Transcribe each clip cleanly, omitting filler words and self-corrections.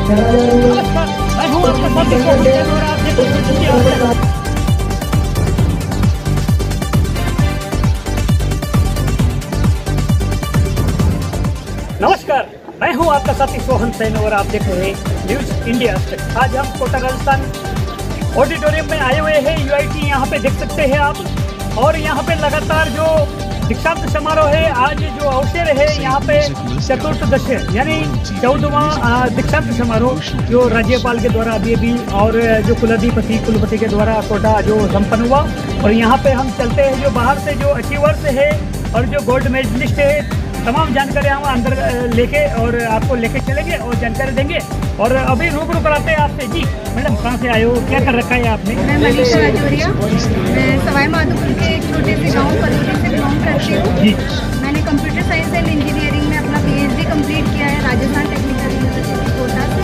मैं हूं आपके साथ और आप देख रहे हैं। नमस्कार, मैं हूं आपका साथी सोहन सेन और आप देख रहे हैं न्यूज इंडिया। आज हम कोटा राजस्थान ऑडिटोरियम में आए हुए हैं। यूआईटी यहाँ पे देख सकते हैं आप, और यहाँ पे लगातार जो दीक्षांत समारोह है, आज जो अवसर है यहाँ पे चतुर्थदश यानी 14वां दीक्षांत समारोह जो राज्यपाल के द्वारा अभी और जो कुलपति के द्वारा कोटा जो संपन्न हुआ। और यहाँ पे हम चलते हैं जो बाहर से जो अचीवर्स है और जो गोल्ड मेडलिस्ट है, तमाम जानकारी हम अंदर लेके और आपको लेके चलेंगे और जानकारी देंगे। और अभी रूबरू कराते हैं आपसे। जी मैडम, कहाँ से आए हो, क्या कर रखा है आपने? मैं मनीषा राजौरिया, मैं सवाई माधोपुर के एक छोटे से गांव कलोनी से बिलोंग करती हूँ। जी, मैंने कंप्यूटर साइंस एंड इंजीनियरिंग में अपना PhD कंप्लीट किया है राजस्थान टेक्निकल यूनिवर्सिटी कोटा से।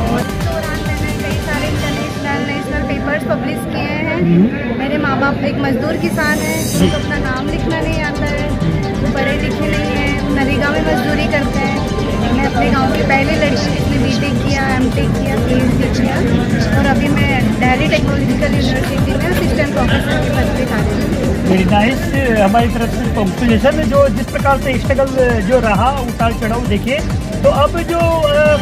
और इस दौरान मैंने कई सारे इंटरनेशनल नेशनल पेपर्स पब्लिश किए हैं। मेरे माँ बाप एक मजदूर किसान हैं, उनको अपना नाम लिखना नहीं आता है, वो पढ़े लिखे नहीं है, नरेगा में मजदूरी करते हैं। मैं अपने गांव की पहली लड़की जिसने BTech किया, MTech किया, PhD किया, और अभी मैं दिल्ली टेक्नोलॉजिकल यूनिवर्सिटी में असिस्टेंट प्रोफेसर के पद पे कार्यरत हूँ। Very nice. हमारी तरफ से कॉम्पिटिशन जो जिस प्रकार से स्ट्रगल जो रहा, उतार चढ़ाव देखिए, तो अब जो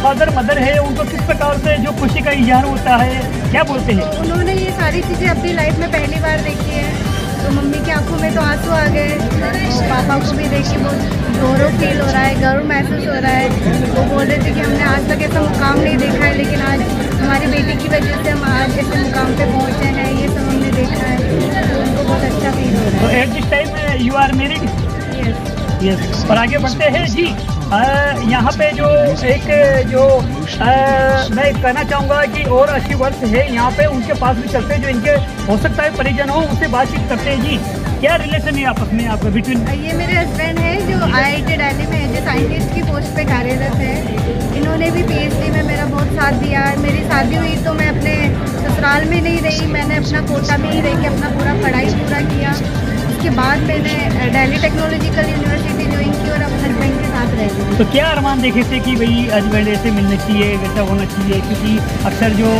फादर मदर है उनको किस प्रकार से जो खुशी का इजहार होता है, क्या बोलते हैं? उन्होंने ये सारी चीज़ें अपनी लाइफ में पहली बार देखी है, तो मम्मी की आंखों में तो आंसू आ गए, पापा को भी देख के बहुत गौरव फील हो रहा है, गर्व महसूस हो रहा है। वो बोल रहे थे कि हमने आज तक ऐसा मुकाम नहीं देखा है, लेकिन आज हमारी बेटी की वजह से हम आज ऐसे मुकाम पे पहुंचे हैं, ये सब हमने देखा है, तो उनको बहुत अच्छा फील हो रहा है। तो at this time you are married? Yes. और आगे बढ़ते हैं जी। यहाँ पे जो एक जो मैं कहना चाहूँगा कि और अच्छी वर्ष है यहाँ पे, उनके पास भी चलते हैं जो इनके हो सकता है परिजन हो, उनसे बातचीत करते हैं। जी, क्या रिलेशन है आपस में आपका बिटवीन? ये मेरे हस्बैंड है जो IIT दिल्ली में एज ए साइंटिस्ट की पोस्ट पे कार्यरत है। इन्होंने भी PhD में मेरा बहुत साथ दिया है। मेरी शादी हुई तो मैं अपने ससुराल में नहीं रही, मैंने अपना कोटा में ही रह के अपना पूरा पढ़ाई पूरा किया। उसके बाद मैंने दिल्ली टेक्नोलॉजिकल यूनिवर्सिटी ज्वाइन की और अपने हस्बैंड के साथ रह गई। तो क्या अरमान देखे थे कि भाई हस्बैंड ऐसे मिलने चाहिए, वैसा होना चाहिए? क्योंकि अक्सर जो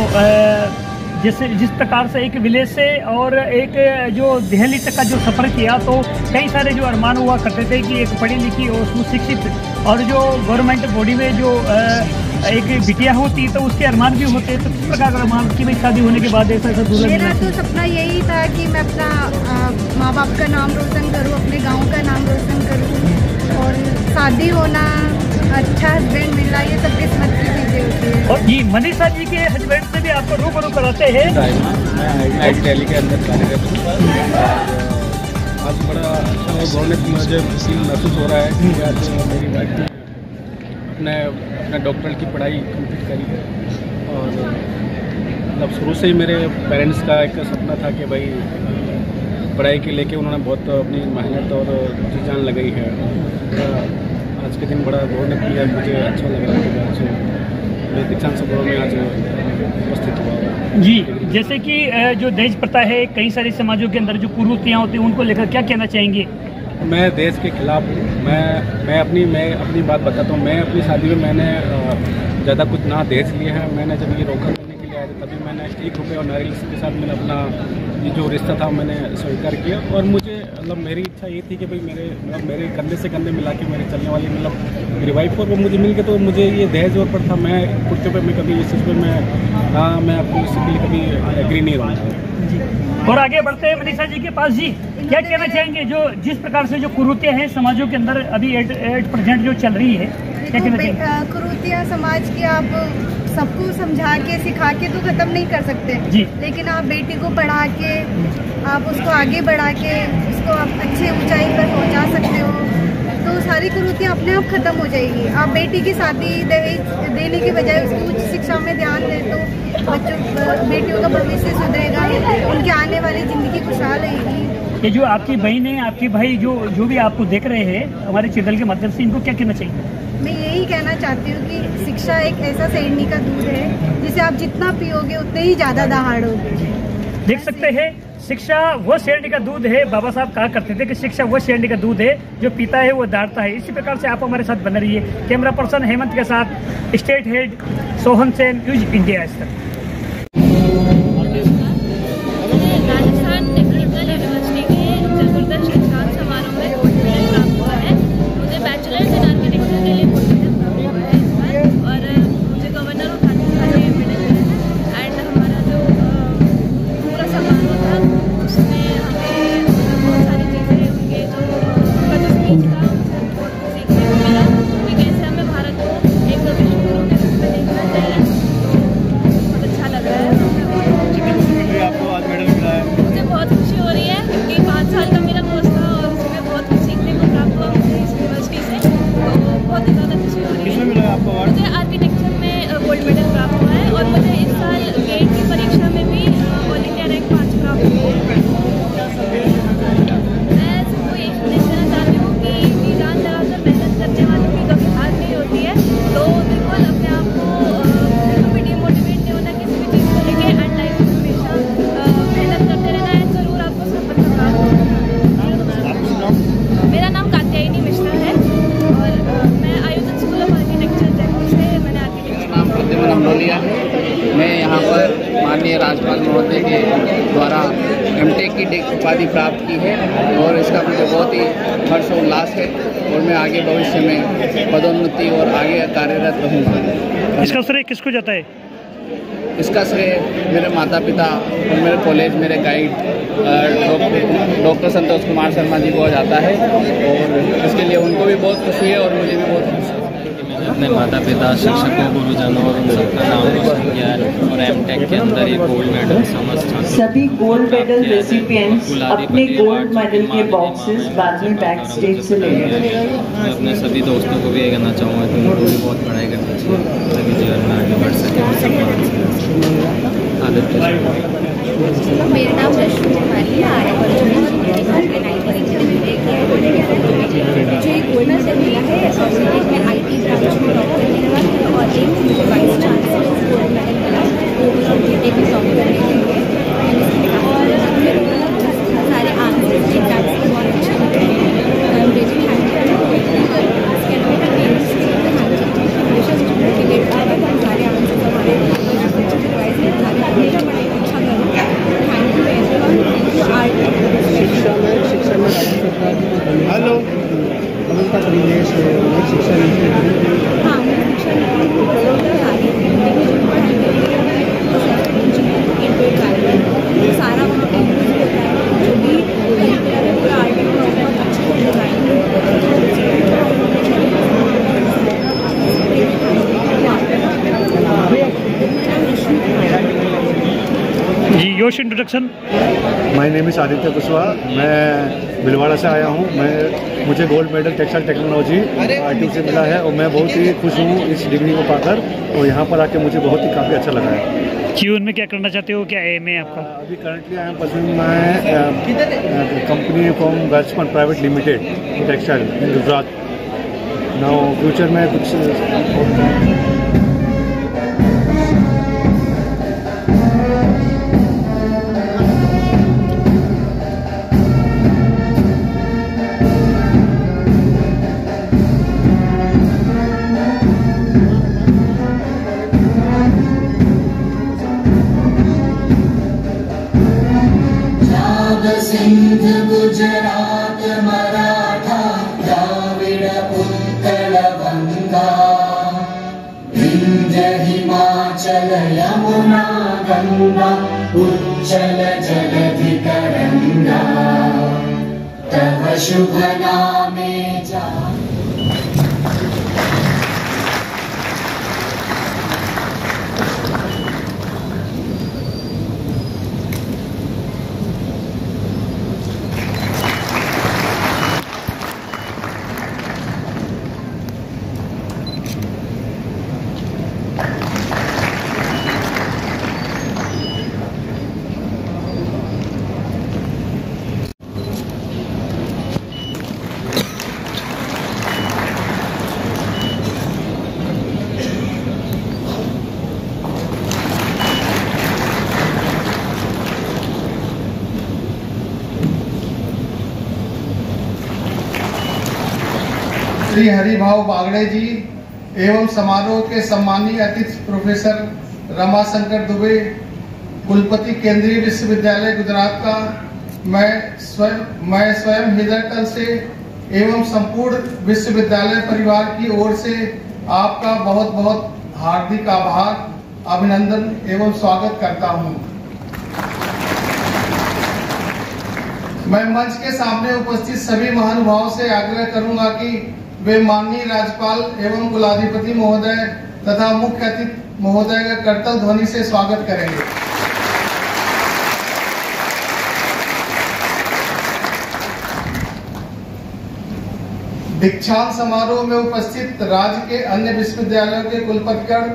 जिस प्रकार से एक विलेज से और एक जो दिल्ली तक का जो सफ़र किया, तो कई सारे जो अरमान हुआ करते थे कि एक पढ़ी लिखी और सुशिक्षित और जो गवर्नमेंट बॉडी में जो एक बिटिया होती तो उसके अरमान भी होते। तो किस प्रकार का अरमान कि भाई शादी होने के बाद ऐसा दूर? मेरा तो सपना यही था कि मैं अपना माँ बाप का नाम रोशन करूँ, अपने गाँव का नाम रोशन करूँ, और शादी होना, अच्छा हस्बैंड मिलना, ये सब किस्मत की चीज़ें होती है। और जी मनीषा जी के हस्बैंड से भी आपको रूबरू कराते हैं। मैं IIT दिल्ली के अंदर कार्यरत हूँ। आज बड़ा अच्छा और गौरव मुझे महसूस हो रहा है कि आज मेरी वाइफ अपने डॉक्टरल की पढ़ाई कंप्लीट करी है। और मतलब शुरू से ही मेरे पेरेंट्स का एक सपना था कि भाई पढ़ाई के लेके उन्होंने बहुत अपनी मेहनत और जी जान लगाई है। आज के दिन बड़ा गौरव किया, मुझे अच्छा लग रहा है कि आज दीक्षांत समारोह में आज उपस्थित हुआ। जी, जैसे कि जो दहेज प्रथा है, कई सारे समाजों के अंदर जो कुरीतियाँ होती हैं, उनको लेकर क्या कहना चाहेंगे? मैं देश के खिलाफ हूँ। मैं अपनी बात बताता हूँ। मैं अपनी शादी में मैंने ज़्यादा कुछ ना दहेज लिया है। मैंने जब ये रोका करने के लिए आया था तभी मैंने 1 रुपये और नारियल के साथ मैंने अपना ये जो रिश्ता था मैंने स्वीकार किया। और मुझे मतलब मेरी इच्छा ये थी कि भाई मेरे कंधे से कंधे मिला के मेरे चलने वाली मतलब मेरी वाइफ, और वो मुझे मिल गए, तो मुझे ये दहेज और पर था। मैं कुर्ते पे मैं कभी इस चीज़ पर मैं आपको इसके लिए कभी एग्री नहीं रहूँगा। और आगे बढ़ते हैं मनीषा जी के पास। जी, क्या कहना चाहेंगे जो जिस प्रकार से जो कुरीतियाँ हैं समाजों के अंदर अभी 8% जो चल रही है, क्या कहना चाहेंगे? कुरीतियाँ समाज की आप सबको समझा के सिखा के तो खत्म नहीं कर सकते जी, लेकिन आप बेटी को पढ़ा के आप उसको आगे बढ़ा के उसको आप अच्छे ऊंचाई पर पहुंचा सकते हो, तो सारी कुरीतियाँ अपने आप खत्म हो जाएगी। आप बेटी की शादी दहेज देने के बजाय उसकी उच्च शिक्षा में ध्यान दें तो बेटियों का भविष्य सुधरेगा, उनकी आने वाली जिंदगी खुशहाल रहेगी। ये जो आपकी बहन है, आपके भाई जो भी आपको देख रहे हैं हमारे चैनल के माध्यम से, इनको क्या कहना चाहिए? मैं यही कहना चाहती हूँ कि शिक्षा एक ऐसा शैरनी का दूध है जिसे आप जितना पियोगे उतने ही ज़्यादा दहाड़ोगे। देख सकते हैं शिक्षा वो शेरनी का दूध है। बाबा साहब कहा करते थे कि शिक्षा वो शेरनी का दूध है, जो पीता है वो दाढ़ता है। इसी प्रकार से आप हमारे साथ बने रहिए। कैमरा पर्सन हेमंत के साथ state head Sohan Sen, news India. Rajasthan technical university के चतुर्दश दीक्षांत समारोह में गोल्ड मेडल प्राप्त हुआ है। मुझे बैचलर्स इन आर्किटेक्चर के लिए गोल्ड मेडल प्राप्त हुआ है इस बार, और मुझे गवर्नर ऑफ राजस्थान ने मेडल दिया है। एंड हमारा जो पूरा समारोह था उसमें हमें बहुत सारी चीज़ें, उनके जो स्पीच था उससे बहुत सीखने को मिला कि कैसे हमें भारत को एक विश्व गुरु के रूप में देखना चाहिए। बहुत अच्छा लग रहा है। मुझे बहुत खुशी हो रही है क्योंकि 5 साल का मेरा कोर्स था और उसमें बहुत कुछ सीखने को प्राप्त हुआ मुझे इस यूनिवर्सिटी से, तो बहुत ही ज़्यादा खुशी हो रही है। मुझे आर्किटेक्चर में गोल्ड मेडल प्राप्त हुआ है और मुझे इस साल गेट की परीक्षा में भी ऑल इंडिया रैंक 5 प्राप्त हुई है। मैं सबको यही संदेश देना चाहती हूँ कि जान लगाकर मेहनत करने वालों की कभी हार नहीं होती है। तो बिल्कुल अपने आप को बिल्कुल भी डिमोटिवेट नहीं होना किसी भी चीज़ को लेके, एंड लाइफ में हमेशा मेहनत करते रहना है, जरूर आपको सफलता प्राप्त होगी। मेरा नाम कात्यायनी मिश्रा है और मैं आयोजन स्कूल ऑफ आर्किटेक्चर जयपुर से मैंने आर्किटेक्चर नाम प्रतिभा अमरोलिया है। मैं यहाँ पर माननीय राज्यपाल महोदय के द्वारा एमटेक की उपाधि प्राप्त की है और इसका मुझे बहुत ही हर्षोल्लास है और मैं आगे भविष्य में पदोन्नति और आगे कार्यरत रहूँगा। इसका श्रेय किसको जाता है? इसका श्रेय मेरे माता पिता और मेरे कॉलेज, मेरे गाइड डॉक्टर संतोष कुमार शर्मा जी को जाता है और इसके लिए उनको भी बहुत खुशी है और मुझे भी बहुत खुशी है। अपने माता पिता, शिक्षकों, गुरुजनों और उन सबका नाम रोशन किया है और एमटेक के अंदर ये गोल्ड मेडल समस्त सभी गोल्ड मेडल रेसिपिएंट्स अपने गोल्ड मेडल के बॉक्सेस बाद में बैक स्टेज से ले लेंगे। मैं अपने सभी दोस्तों को भी ये कहना चाहूँगा कि उनको भी बहुत पढ़ाई करनी चाहिए तभी जीवन में आगे बढ़ सके और सम्मान से। आदित्य मेरा नाम रश्मि कुमारी है। मुझे गोल्ड मेडल मिला है एसोसिएट में IT ब्रांच में डॉक्टर ने लगा और एक मुझे वाइस चांसलर गोल्ड मेडल मिला BTech में टॉप करने के लिए। और सारे आंसर्स के एग्जाम्स के बहुत अच्छे लगे। अंग्रेजी सारे आंसर्स हमारे अच्छा करें। हेलो का परिवेश शिक्षा हाँ मैं शिक्षा सारा वहाँ पे यूज होता है, जो भी करिकुलर है पूरा आर्ट में बहुत अच्छे से डिज़ाइन जी। Your introduction. My name is Aditya Kushwaha. मैं भिलवाड़ा से आया हूँ। मुझे gold medal textile technology ITU से मिला है और मैं बहुत ही खुश हूँ इस डिग्री को पाकर और यहाँ पर आके मुझे बहुत ही काफ़ी अच्छा लगा है। जीवन में क्या करना चाहते हो, क्या एम है आपका? अभी currently I am pursuing my company from Welspun private limited textile in Gujarat. Now future में कुछ सिंध गुजरात मराठा द्राविड़ उत्कल बंगा विंध्य हिमाचल यमुना गंगा उच्चल जलधि तरंगा तव शुभ नामे जा। श्री हरिभाव बागड़े जी एवं समारोह के सम्मानीय अतिथि प्रोफेसर रमाशंकर दुबे, कुलपति केंद्रीय विश्वविद्यालय गुजरात का, मैं स्वयं हृदयतल से एवं संपूर्ण विश्वविद्यालय परिवार की ओर से आपका बहुत बहुत हार्दिक आभार, अभिनंदन एवं स्वागत करता हूं। मैं मंच के सामने उपस्थित सभी महानुभावों से आग्रह करूंगा कि वे माननीय राज्यपाल एवं कुलाधिपति महोदय तथा मुख्य अतिथि महोदय का करतल ध्वनि से स्वागत करेंगे। दीक्षांत समारोह में उपस्थित राज्य के अन्य विश्वविद्यालयों के कुलपतिगण,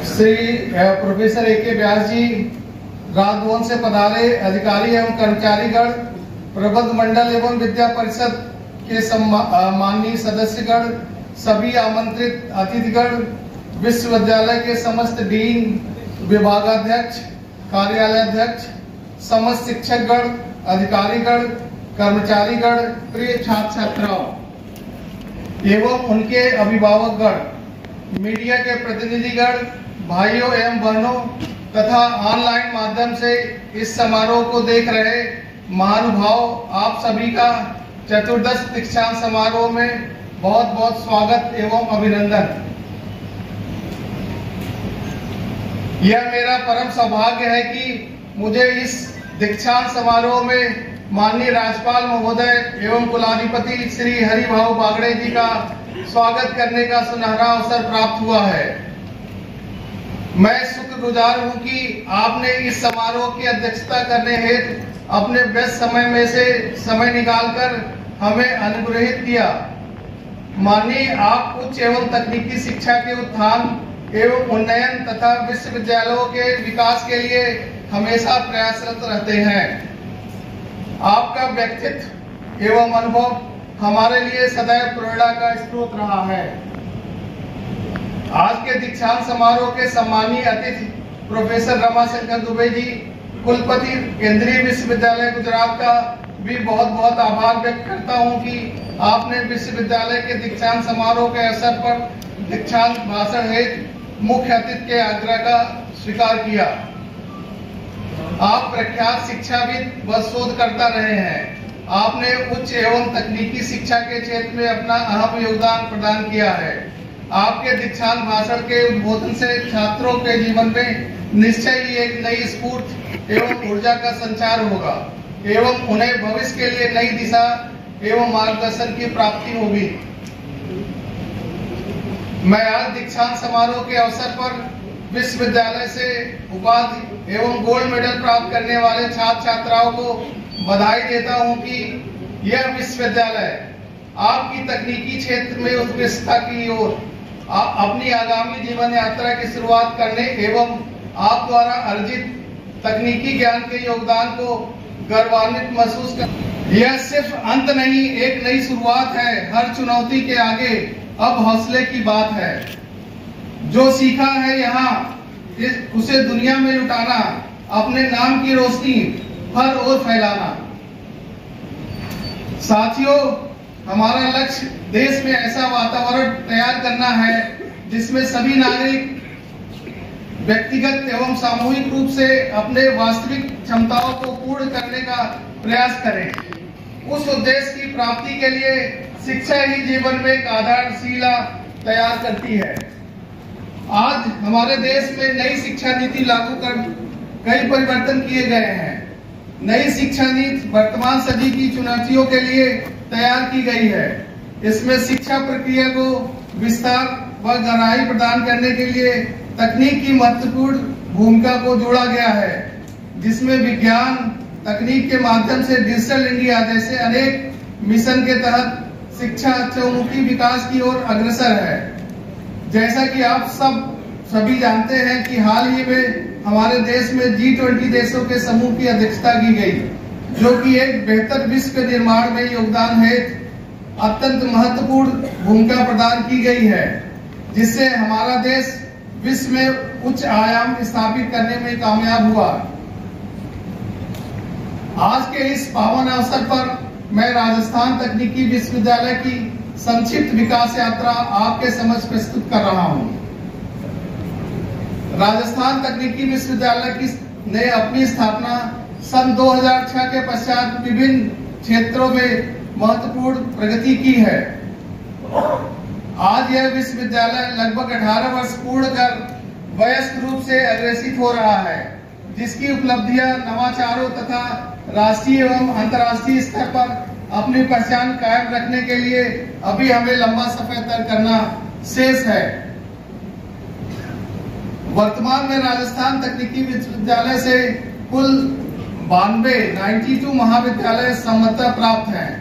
श्री प्रोफेसर ए.के. व्यास जी, राजभवन से पधारे अधिकारी एवं कर्मचारीगण, प्रबंध मंडल एवं विद्या परिषद के माननीय सदस्यगण, सभी आमंत्रित अतिथिगण, विश्वविद्यालय के समस्त डीन, विभागाध्यक्ष, कार्यालयाध्यक्ष, समस्त शिक्षकगण, अधिकारीगण, कर्मचारीगण, प्रिय छात्र छात्राओं एवं उनके अभिभावकगण, मीडिया के प्रतिनिधिगण, भाइयों एवं बहनों तथा ऑनलाइन माध्यम से इस समारोह को देख रहे महानुभाव, आप सभी का चतुर्दश दीक्षांत समारोह में बहुत बहुत स्वागत एवं अभिनंदन। यह मेरा परम सौभाग्य है कि मुझे इस दीक्षांत समारोह में माननीय राज्यपाल महोदय एवं कुलाधिपति श्री हरिभाव बागड़े जी का स्वागत करने का सुनहरा अवसर प्राप्त हुआ है। मैं शुक्रगुजार हूं कि आपने इस समारोह की अध्यक्षता करने हेतु अपने व्यस्त समय में से समय निकालकर हमें अनुग्रहित किया। माननीय, आप उच्च एवं तकनीकी शिक्षा के उत्थान एवं उन्नयन तथा विश्वविद्यालयों के विकास के लिए हमेशा प्रयासरत रहते हैं। आपका व्यक्तित्व एवं अनुभव हमारे लिए सदैव प्रेरणा का स्रोत रहा है। आज के दीक्षांत समारोह के सम्मानीय अतिथि प्रोफेसर रमाशंकर दुबे जी, कुलपति केंद्रीय विश्वविद्यालय गुजरात का भी बहुत बहुत आभार व्यक्त करता हूं कि आपने विश्वविद्यालय के दीक्षांत समारोह के अवसर पर दीक्षांत भाषण हेतु मुख्य अतिथि के आग्रह का स्वीकार किया। आप प्रख्यात शिक्षाविद व शोधकर्ता रहे हैं। आपने उच्च एवं तकनीकी शिक्षा के क्षेत्र में अपना अहम योगदान प्रदान किया है। आपके दीक्षांत भाषण के उद्बोधन से छात्रों के जीवन में निश्चय ही एक नई स्फूर्ति एवं ऊर्जा का संचार होगा एवं उन्हें भविष्य के लिए नई दिशा एवं मार्गदर्शन की प्राप्ति होगी। मैं आज दीक्षांत समारोह के अवसर पर विश्वविद्यालय से उपाधि एवं गोल्ड मेडल प्राप्त करने वाले छात्र छात्राओं को बधाई देता हूं कि यह विश्वविद्यालय आपकी तकनीकी क्षेत्र में उत्कृष्टता की ओर अपनी आगामी जीवन यात्रा की शुरुआत करने एवं आप द्वारा अर्जित तकनीकी ज्ञान के योगदान को गर्वान्वित महसूस कर। यह सिर्फ अंत नहीं, एक नई शुरुआत है। हर चुनौती के आगे अब हौसले की बात है। जो सीखा है यहाँ उसे दुनिया में लुटाना, अपने नाम की रोशनी हर ओर फैलाना। साथियों, हमारा लक्ष्य देश में ऐसा वातावरण तैयार करना है जिसमें सभी नागरिक व्यक्तिगत एवं सामूहिक रूप से अपने वास्तविक क्षमताओं को पूर्ण करने का प्रयास करें। उस उद्देश्य की प्राप्ति के लिए शिक्षा ही जीवन में एक आधारशिला तैयार करती है। आज हमारे देश में नई शिक्षा नीति लागू कर कई परिवर्तन किए गए हैं। नई शिक्षा नीति वर्तमान सदी की चुनौतियों के लिए तैयार की गई है। इसमें शिक्षा प्रक्रिया को विस्तार व गहराई प्रदान करने के लिए तकनीक की महत्वपूर्ण भूमिका को जोड़ा गया है, जिसमें विज्ञान तकनीक के माध्यम से डिजिटल इंडिया जैसे अनेक मिशन के तहत शिक्षा चहुमुखी विकास की ओर अग्रसर है। जैसा कि आप सभी जानते हैं कि हाल ही में हमारे देश में G20 देशों के समूह की अध्यक्षता की गई, जो कि एक बेहतर विश्व के निर्माण में योगदान हेतु अत्यंत महत्वपूर्ण भूमिका प्रदान की गई है, जिससे हमारा देश विश्व में उच्च आयाम स्थापित करने में कामयाब हुआ। आज के इस पावन अवसर पर मैं राजस्थान तकनीकी विश्वविद्यालय की संक्षिप्त विकास यात्रा आपके समक्ष प्रस्तुत कर रहा हूं। राजस्थान तकनीकी विश्वविद्यालय ने अपनी स्थापना सन 2006 के पश्चात विभिन्न क्षेत्रों में महत्वपूर्ण प्रगति की है। आज यह विश्वविद्यालय लगभग 18 वर्ष पूर्ण कर वयस्क रूप से अग्रसित हो रहा है, जिसकी उपलब्धियां नवाचारों तथा राष्ट्रीय एवं अंतर्राष्ट्रीय स्तर पर अपनी पहचान कायम रखने के लिए अभी हमें लंबा सफर तय करना शेष है। वर्तमान में राजस्थान तकनीकी विश्वविद्यालय से कुल 92 महाविद्यालय संबद्धता प्राप्त हैं।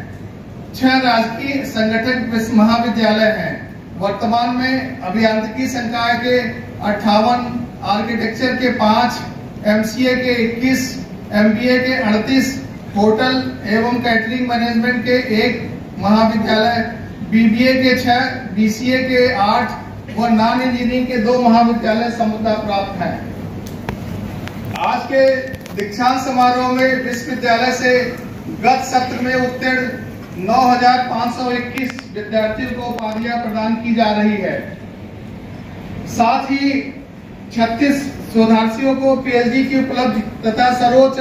6 राजकीय संगठित महाविद्यालय हैं। वर्तमान में अभियांत्रिकी संकाय के 58, आर्किटेक्चर के 5, एमसीए के 21, एमबीए के 38, होटल एवं कैटरिंग मैनेजमेंट के 1 महाविद्यालय, बीबीए के 6, बीसीए के 8 व नॉन इंजीनियरिंग के 2 महाविद्यालय संबद्धता प्राप्त हैं। आज के दीक्षांत समारोह में विश्वविद्यालय से गत सत्र में उत्तीर्ण 9,521 विद्यार्थियों को उपाधियां प्रदान की जा रही है। साथ ही 36 शोधार्थियों को पीएचडी की उपलब्धि तथा सर्वोच्च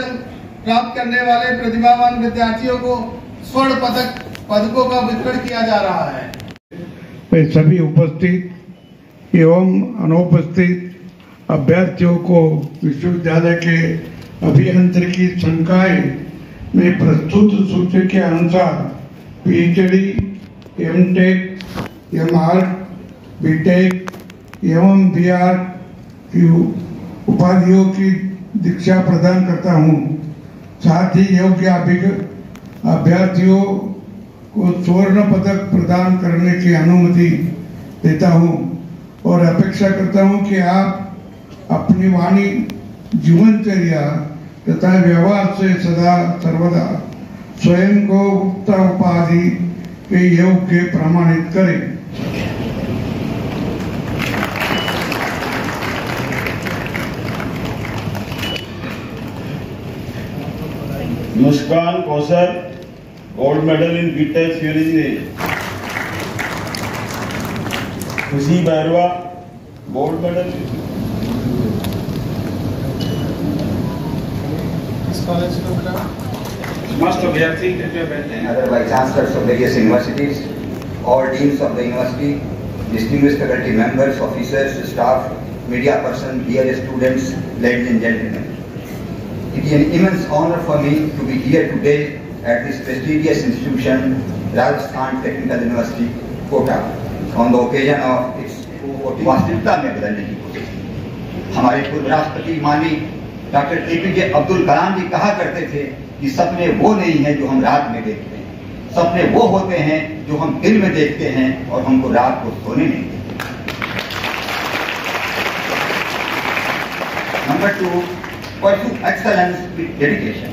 प्राप्त करने वाले प्रतिभावान विद्यार्थियों को स्वर्ण पदकों का वितरण किया जा रहा है। सभी उपस्थित एवं अनुपस्थित अभ्यर्थियों को विश्वविद्यालय के अभियांत्रिकी संकाय में प्रस्तुत सूची के अनुसार पीएचडी, एमटेक, एमआर्क, बीटेक एवं बीआर की उपाधियों की दीक्षा प्रदान करता हूं। साथ ही योग्य अभ्यर्थियों को स्वर्ण पदक प्रदान करने की अनुमति देता हूं और अपेक्षा करता हूं कि आप अपनी वाणी, जीवनचर्या तथा व्यवहार से सदा सर्वदा स्वयं को उक्त उपाधि के योग्य प्रमाणित करें। Muskan Kausar, gold medal in BTech theology. Khushi Bairwa, gold medal. Other vice chancellors of various universities, all deans of the university, distinguished faculty members, officers, staff, media persons, dear students, ladies and gentlemen. It is an immense honor for me to be here today at this prestigious institution, Rajasthan Technical University, Kota, on the occasion of its वास्तविकता में बदलने की कोशिश। हमारे पूर्व राष्ट्रपति माननीय doctor APJ Abdul Kalam जी कहा करते थे कि सपने वो नहीं है जो हम रात में देखते हैं, सपने वो होते हैं जो हम दिन में देखते हैं और हमको रात को सोने नहीं देते। Number 2, pursue excellence with dedication.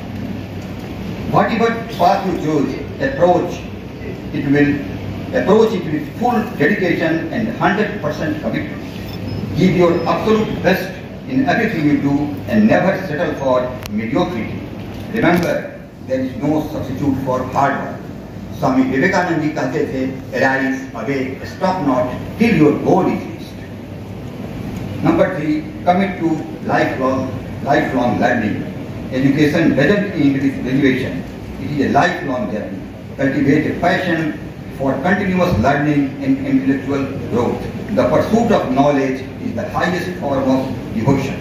Whatever path you choose, approach it with full dedication and 100% commitment. Give your absolute best in everything you do and never settle for mediocrity. Remember, there is no substitute for hard work. Swami Vivekananda ji कहते थे, arise, awake, stop not till your goal is reached. Number 3, commit to lifelong learning. Education doesn't end with graduation. It is a lifelong journey. Cultivate a passion for continuous learning and intellectual growth. The pursuit of knowledge is the highest form of devotion.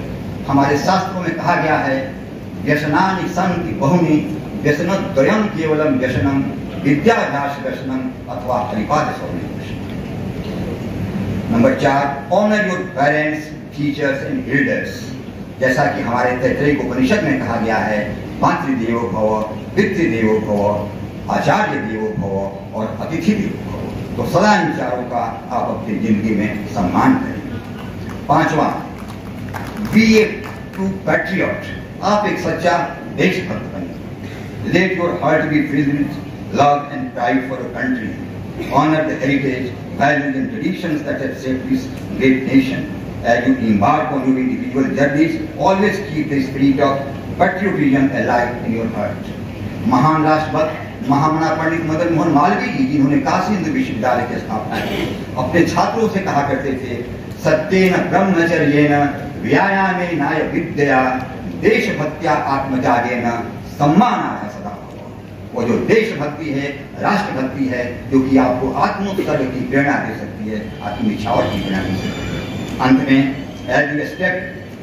हमारे शास्त्रों में कहा गया है, व्यसनानि सन्ति बहुनि, व्यसनद्वयं केवलं व्यसनम, विद्याभ्यास व्यसनम अथवा हरिपाद सौम्यम व्यसनम। Number 4, honour your parents, teachers and elders. जैसा कि हमारे तैत्तिरीय उपनिषद में कहा गया है, मातृदेवो भव, पितृदेवो भव, आचार्य देवो भव और अतिथि देवो भव। तो सदा इन चारों का आप अपनी जिंदगी में सम्मान करें। 5वां, बी ए ट्रू पैट्रियट। आप एक सच्चा देशभक्त बने। Let your heart be filled with love and pride for your country. Honour the heritage, values and traditions that have shaped this great nation. As you embark on your individual journeys, always keep the spirit of patriotism alive in your heart. महान राष्ट्रभक्त महामना पंडित मदन मोहन मालवीय जी, जिन्होंने काशी हिंदू विश्वविद्यालय की स्थापना की, अपने छात्रों से कहा करते थे, सत्येन ब्रह्मचर्येन व्यायामेनाय विद्या देशभक्त्या आत्मजागेन सम्मानाय सदा। वो जो देशभक्ति है, राष्ट्रभक्ति है, जो कि आपको आत्मोत्सर्ग की प्रेरणा दे सकती है, आत्मनिछावर की प्रेरणा दे सकती है। अंत में, as you step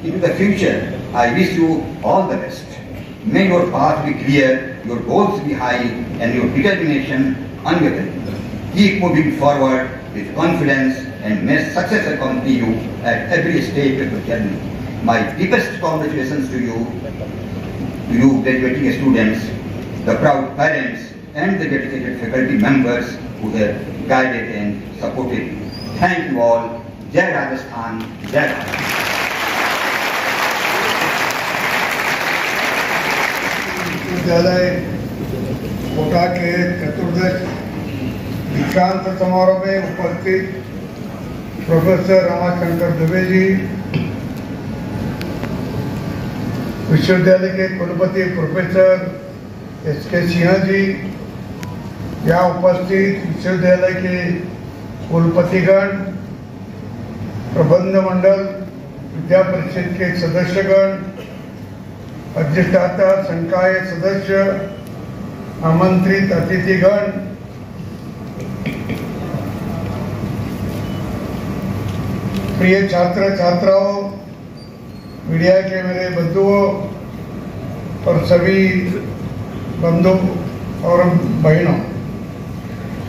into the future, I wish you all the best. May your path be clear, your goals be high, and your determination unwavering. Keep moving forward with confidence, and may success accompany you at every stage of your journey. My deepest congratulations to you graduating students, the proud parents, and the dedicated faculty members who have guided and supported you. Thank you all. Jai Rajasthan, Jai Bharat. विश्वविद्यालय कोटा के चतुर्दश दीक्षांत समारोह में उपस्थित professor Ramashankar Dubey ji, विश्वविद्यालय के कुलपति प्रोफेसर एस.के. सिंह जी, यहाँ उपस्थित विश्वविद्यालय के कुलपतिगण, प्रबंध मंडल, विद्या परिषद के सदस्यगण, अधिष्ठाता संकाय सदस्य, आमंत्रित अतिथिगण, प्रिय छात्र छात्राओं, मीडिया के मेरे बंधुओं और सभी बंधु और बहनों,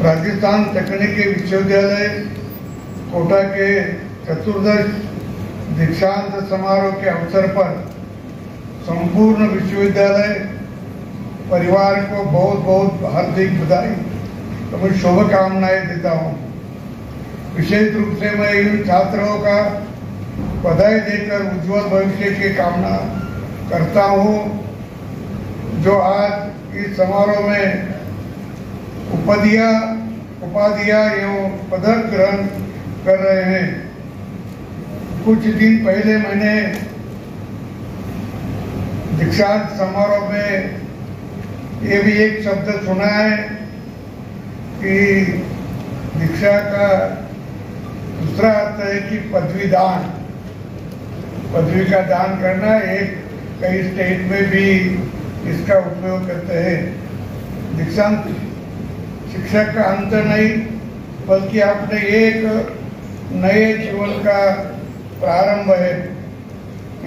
राजस्थान तकनीकी विश्वविद्यालय कोटा के चतुर्दश दीक्षांत समारोह के अवसर पर संपूर्ण विश्वविद्यालय परिवार को बहुत बहुत हार्दिक बधाई और शुभकामनाएं देता हूँ। विशेष रूप से मैं इन छात्रों का बधाई देकर उज्जवल भविष्य की कामना करता हूँ, जो आज इस समारोह में उपाधियां एवं पदक ग्रहण कर रहे हैं। कुछ दिन पहले मैंने दीक्षांत समारोह में ये भी एक शब्द सुना है कि दीक्षा का दूसरा अर्थ है कि पदवी दान, पदवी का दान करना। एक कई स्टेट में भी इसका उपयोग करते हैं। दीक्षांत शिक्षा का अंत नहीं, बल्कि अपने एक नए जीवन का प्रारंभ है।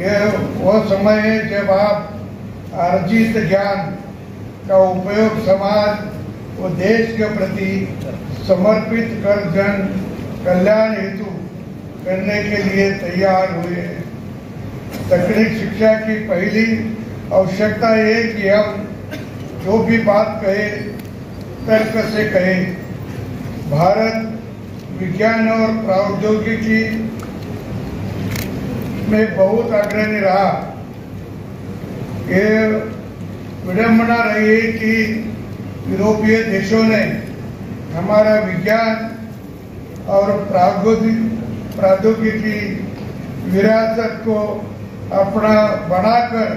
यह वह समय है जब आप अर्जित ज्ञान का उपयोग समाज और देश के प्रति समर्पित कर जन कल्याण हेतु करने के लिए तैयार हुए। तकनीक शिक्षा की पहली आवश्यकता है कि हम जो भी बात कहें तर्क से कहें। भारत विज्ञान और प्रौद्योगिकी में बहुत अग्रणी रहा। ये विडंबना रही है कि यूरोपीय देशों ने हमारा विज्ञान और प्रौद्योगिकी विरासत को अपना बनाकर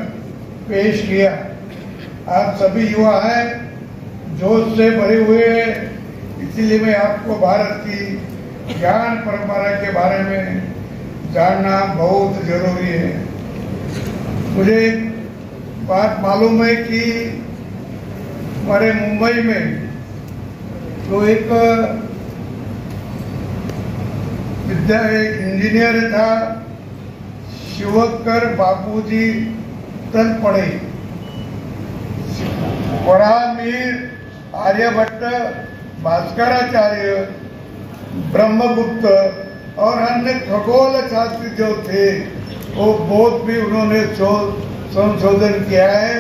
पेश किया। आप सभी युवा हैं, जोश से भरे हुए हैं, इसीलिए मैं आपको भारत की ज्ञान परंपरा के बारे में जानना बहुत जरूरी है। मुझे बात मालूम है कि हमारे मुंबई में तो एक इंजीनियर था, शिवकर बापूजी तक पढ़े। मीर, आर्यभट्ट, भास्कराचार्य, ब्रह्मगुप्त और अन्य खगोल शास्त्री जो थे वो बहुत भी उन्होंने संशोधन किया है।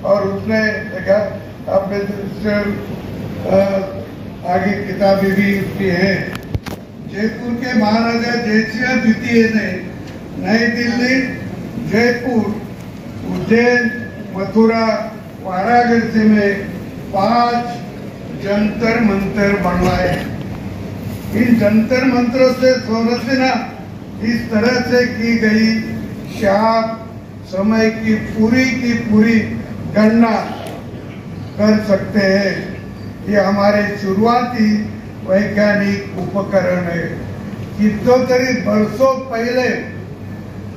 और उसने देखा अपने आगे किताबें भी उसकी हैं। जयपुर के महाराजा जयसिंह द्वितीय ने नई दिल्ली, जयपुर, उज्जैन, मथुरा, वाराणसी में 5 जंतर मंतर बनवाए। इन जंतर मंत्रों से संरचना इस तरह से की गई कि आप समय की पूरी गणना कर सकते हैं। ये हमारे शुरुआती वैज्ञानिक उपकरण है। कितने वर्षों पहले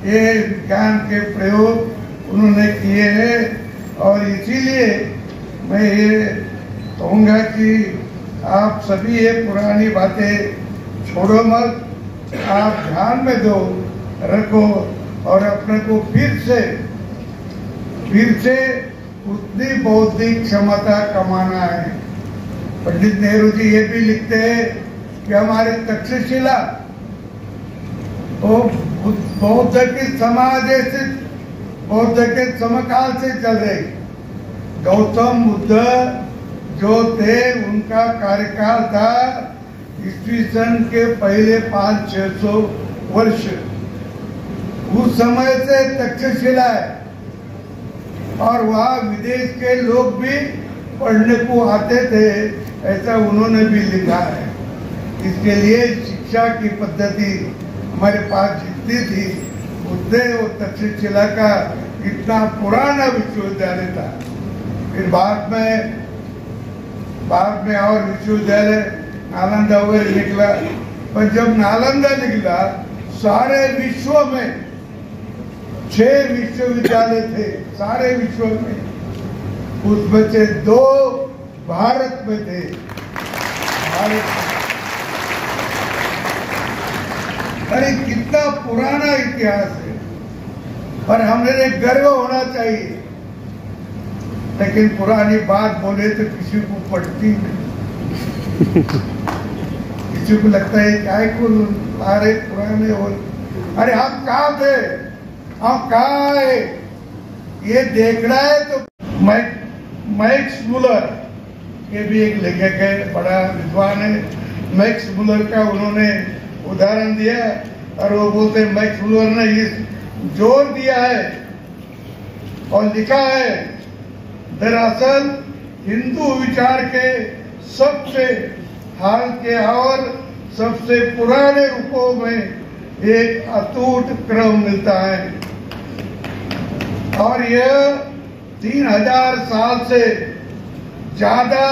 ये विज्ञान के प्रयोग उन्होंने किए हैं और इसीलिए मैं ये कहूँगा कि आप सभी ये पुरानी बातें छोड़ो मत, आप ध्यान में दो रखो और अपने को फिर से उतनी बौद्धिक क्षमता कमाना है। पंडित नेहरू जी ये भी लिखते हैं कि हमारे तक्षशिला वो बौद्ध की समाज से बौद्ध के समकाल से चल रही। गौतम बुद्ध जो थे उनका कार्यकाल था ईस्वी सन के पहले 500-600 वर्ष। उस समय से तक्षशिला है और वहाँ विदेश के लोग भी पढ़ने को आते थे, ऐसा उन्होंने भी लिखा है। इसके लिए शिक्षा की पद्धति हमारे पास जितनी थी उतने वो तक्षशिला का इतना पुराना विश्वविद्यालय था। फिर बाद में और विश्वविद्यालय नालंदा हुए निकला, पर जब नालंदा निकला सारे विश्व में 6 विश्वविद्यालय थे, सारे विश्व में, उसमें से 2 भारत में थे। अरे कितना पुराना इतिहास है, पर हमें गर्व होना चाहिए। लेकिन पुरानी बात बोले तो किसी को पड़ती नहीं, किसी को लगता है क्या को अरे पुराने हो। अरे हम कहाँ थे, हम कहाँ है, ये देखना है तो मैक्स मुलर के भी एक लेखक है, बड़ा विद्वान है। मैक्स मुलर का उन्होंने उदाहरण दिया और वो बोलते मैक्स मुलर ने इस जोर दिया है और लिखा है, दरअसल हिंदू विचार के सबसे हाल के और सबसे पुराने रूपों में एक अटूट क्रम मिलता है और यह 3000 साल से ज्यादा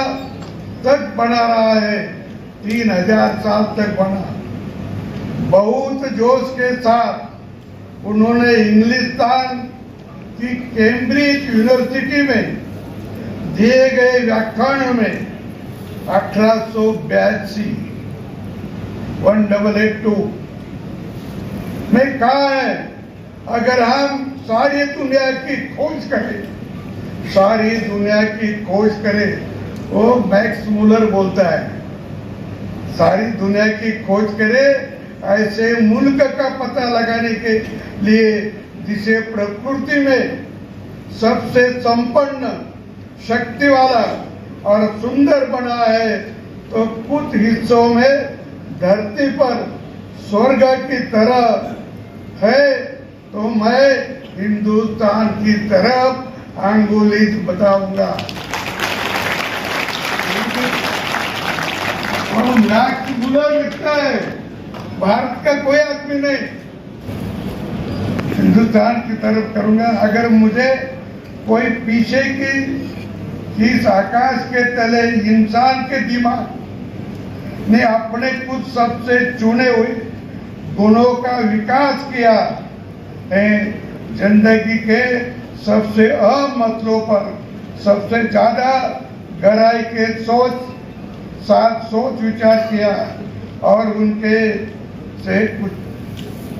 तक बना रहा है। 3000 साल तक बना। बहुत जोश के साथ उन्होंने इंग्लिस्तान की कैम्ब्रिज यूनिवर्सिटी में दिए गए व्याख्यान में 1882 1882 में कहा है, अगर हम सारी दुनिया की खोज करें, वो मैक्स मुलर बोलता है, सारी दुनिया की खोज करे ऐसे मुल्क का पता लगाने के लिए जिसे प्रकृति में सबसे संपन्न, शक्ति वाला और सुंदर बना है, तो कुछ हिस्सों में धरती पर स्वर्ग की तरह है, तो मैं हिंदुस्तान की तरफ अंगुली बताऊंगा। और मैक्स मुलर लिखता है, भारत का कोई आदमी नहीं, हिंदुस्तान की तरफ करूंगा। अगर मुझे कोई पीछे की इस आकाश के तले इंसान के दिमाग ने अपने कुछ सबसे चुने हुए गुणों का विकास किया है, जिंदगी के सबसे अहम मसलों पर सबसे ज्यादा गहराई के साथ सोच विचार किया और उनके से कुछ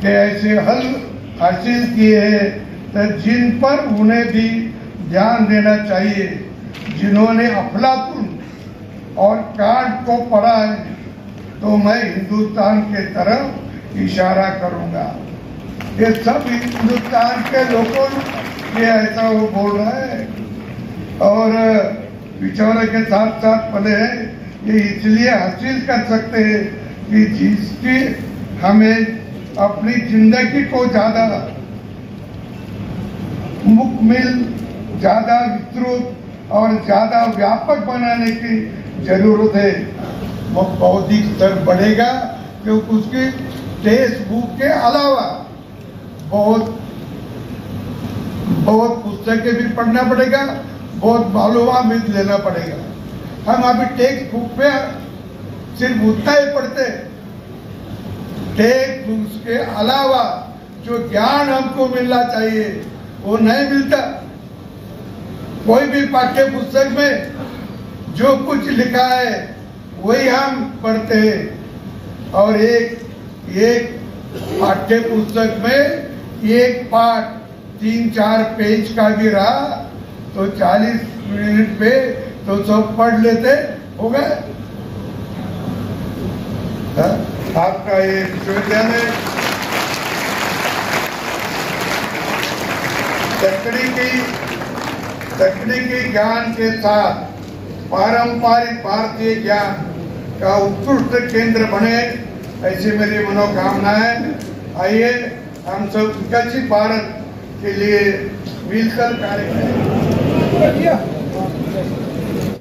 के ऐसे हल हासिल किए हैं तो जिन पर उन्हें भी ध्यान देना चाहिए, जिन्होंने अफलातून और कांट को पढ़ा है, तो मैं हिंदुस्तान के तरफ इशारा करूंगा। ये सब हिंदुस्तान के लोगों ये ऐसा वो बोल रहा है और विचारों के साथ साथ पले हैं। ये इसलिए हासिल कर सकते हैं कि जिसकी हमें अपनी जिंदगी को ज्यादा मुकम्मल, ज्यादा विस्तृत और ज्यादा व्यापक बनाने की जरूरत है। वो बौद्धिक स्तर बढ़ेगा क्योंकि उसकी टेक्स्ट बुक के अलावा बहुत पुस्तकें भी पढ़ना पड़ेगा, बहुत मालूमात भी लेना पड़ेगा। हम अभी टेक्स्ट बुक में सिर्फ उतना ही पढ़ते, टेक्स्ट बुक के अलावा जो ज्ञान हमको मिलना चाहिए वो नहीं मिलता। कोई भी पाठ्य पुस्तक में जो कुछ लिखा है वही हम पढ़ते हैं, और एक पाठ्य पुस्तक में एक पाठ 3-4 पेज का भी रहा तो 40 मिनट पे तो सब पढ़ लेते हो गए। आपका ये विश्वविद्यालय तकनीकी ज्ञान के साथ पारंपरिक भारतीय ज्ञान का उत्कृष्ट केंद्र बने, ऐसी मेरी मनोकामना है। आइए हम सब विकसित भारत के लिए मिलकर कार्य करें।